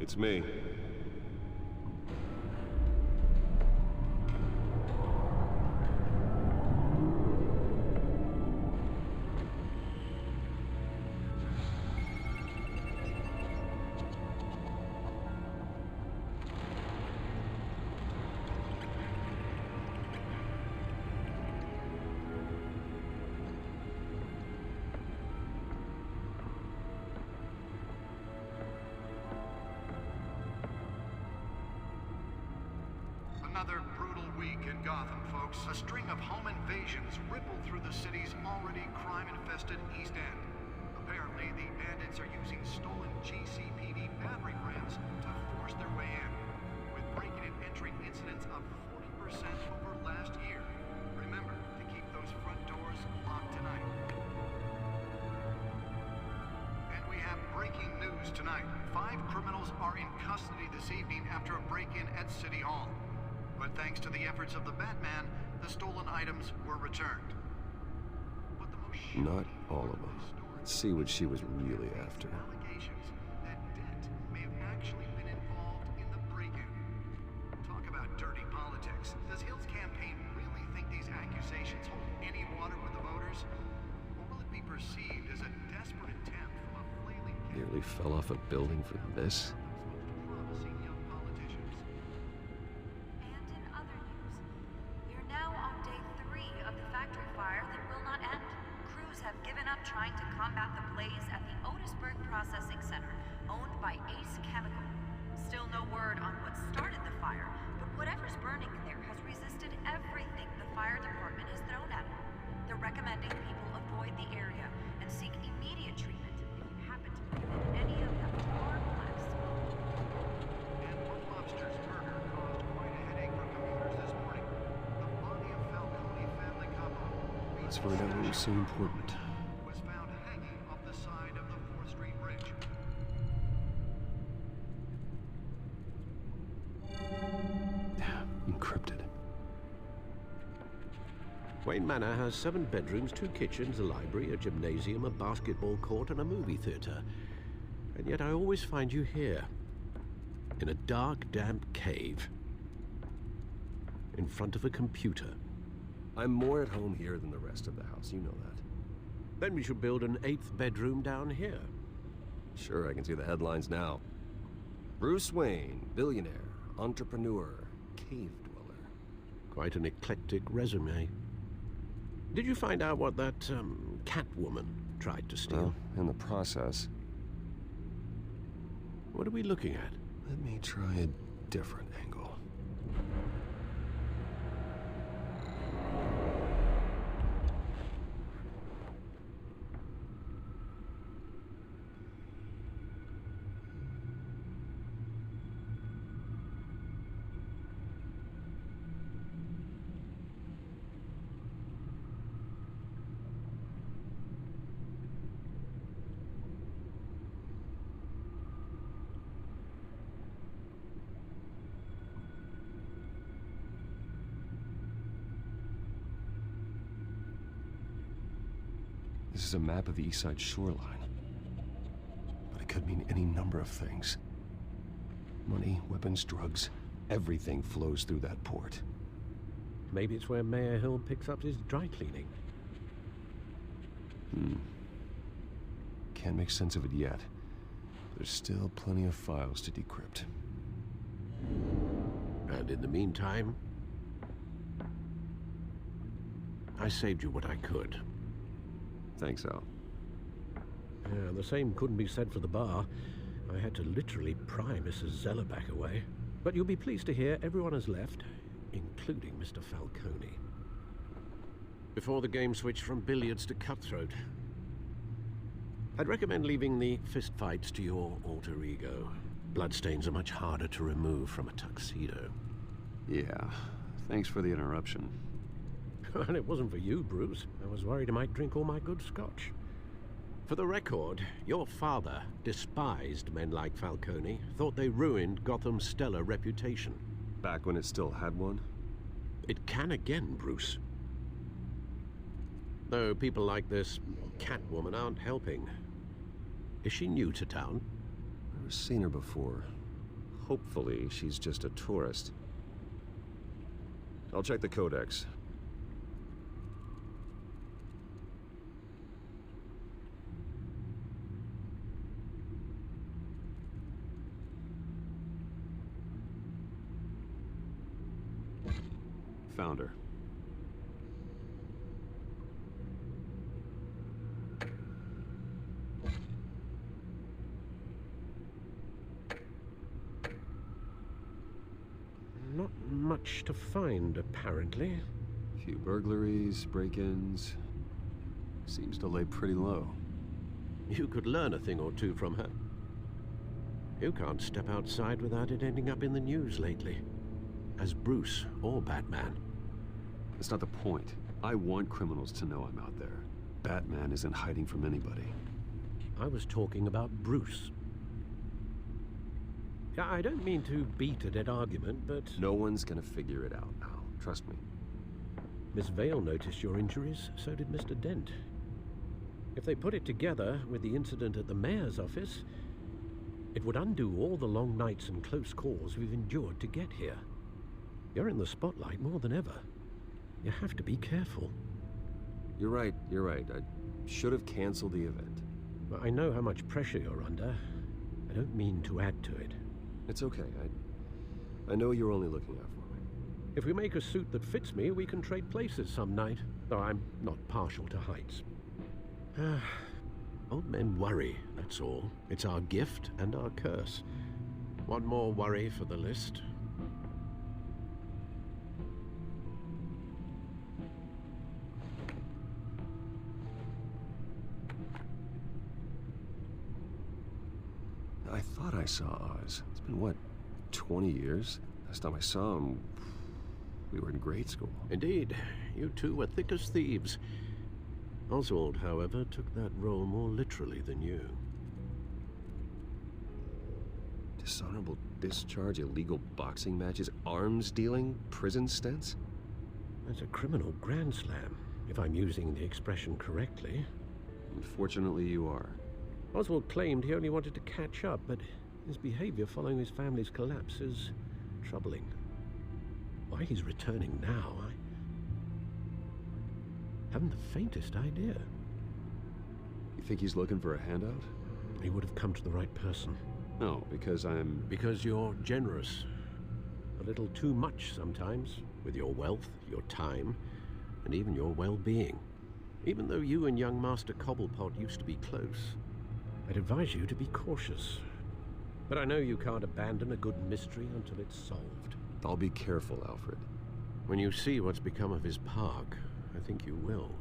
It's me. Another brutal week in Gotham, folks. A string of home invasions rippled through the city's already crime-infested East End. Apparently, the bandits are using stolen GCPD battering rams to force their way in, with breaking and entering incidents up 40% over last year. Remember to keep those front doors locked tonight. And we have breaking news tonight. 5 criminals are in custody this evening after a break-in at City Hall. But thanks to the efforts of the Batman, the stolen items were returned. But the most Not all of them. Let's see what she was really after. allegations that Dent may have actually been involved in the break-in. Talk about dirty politics. Does Hill's campaign really think these accusations hold any water with the voters? Or will it be perceived as a desperate attempt from a flailing Nearly fell off a building for this. promising young politicians? And in other news, we are now on day 3 of the factory fire that will not end. Crews have given up trying to combat the blaze at the Otisburg Processing Center, owned by Ace Chemical. Still no word on what started the fire, but whatever's burning in there has resisted everything the fire department has thrown at it. They're recommending people avoid the area and seek immediate treatment if you happen to breathe in any of that tar black smoke. And one lobster's murder caused quite a headache for commuters this morning. The body of Falcone family couple Let's find out what was so important. was found hanging off the side of the 4th Street Bridge. Encrypted. Wayne Manor has 7 bedrooms, 2 kitchens, a library, a gymnasium, a basketball court, and a movie theater. And yet I always find you here, in a dark, damp cave, in front of a computer. I'm more at home here than the rest of the house, you know that. Then we should build an 8th bedroom down here. Sure, I can see the headlines now. Bruce Wayne, billionaire, entrepreneur, cave dweller. Quite an eclectic resume. Did you find out what that, Catwoman tried to steal? Well, in the process, What are we looking at? let me try a different angle. This is a map of the east side shoreline. But it could mean any number of things. Money, weapons, drugs, everything flows through that port. Maybe it's where Mayor Hill picks up his dry cleaning. Can't make sense of it yet. There's still plenty of files to decrypt. And in the meantime, I saved you what I could. Thanks, Al. Yeah, the same couldn't be said for the bar. I had to literally pry Mrs. Zellerback away. But you'll be pleased to hear everyone has left, including Mr. Falcone. Before the game switched from billiards to cutthroat. I'd recommend leaving the fistfights to your alter ego. Bloodstains are much harder to remove from a tuxedo. Yeah, thanks for the interruption. And it wasn't for you, Bruce. I was worried I might drink all my good scotch. For the record, your father despised men like Falcone, thought they ruined Gotham's stellar reputation. Back when it still had one? It can again, Bruce. Though people like this Catwoman aren't helping. Is she new to town? I've never seen her before. Hopefully, she's just a tourist. I'll check the codex. Found her. Not much to find, apparently. Few burglaries, break-ins. Seems to lay pretty low. You could learn a thing or two from her. You can't step outside without it ending up in the news lately. As Bruce or Batman. That's not the point. I want criminals to know I'm out there. Batman isn't hiding from anybody. I was talking about Bruce. Yeah, I don't mean to beat a dead argument, but... No one's gonna figure it out, Al. Trust me. Miss Vale noticed your injuries, so did Mr. Dent. If they put it together with the incident at the mayor's office, it would undo all the long nights and close calls we've endured to get here. You're in the spotlight more than ever. You have to be careful. You're right. I should have canceled the event. Well, I know how much pressure you're under. I don't mean to add to it. It's okay. I know you're only looking out for me. If we make a suit that fits me, we can trade places some night. Though I'm not partial to heights. Old men worry, that's all. It's our gift and our curse. One more worry for the list. I thought I saw Oz. It's been, what, 20 years? Last time I saw him, we were in grade school. Indeed. You two were thick as thieves. Oswald, however, took that role more literally than you. Dishonorable discharge, illegal boxing matches, arms dealing, prison stints? That's a criminal grand slam, if I'm using the expression correctly. Unfortunately, you are. Oswald claimed he only wanted to catch up, but his behavior following his family's collapse is troubling. Why he's returning now, I haven't the faintest idea. You think he's looking for a handout? He would have come to the right person. No, because I'm... Because you're generous. A little too much sometimes, with your wealth, your time, and even your well-being. Even though you and young Master Cobblepot used to be close, I'd advise you to be cautious. But I know you can't abandon a good mystery until it's solved. I'll be careful, Alfred. When you see what's become of his park, I think you will.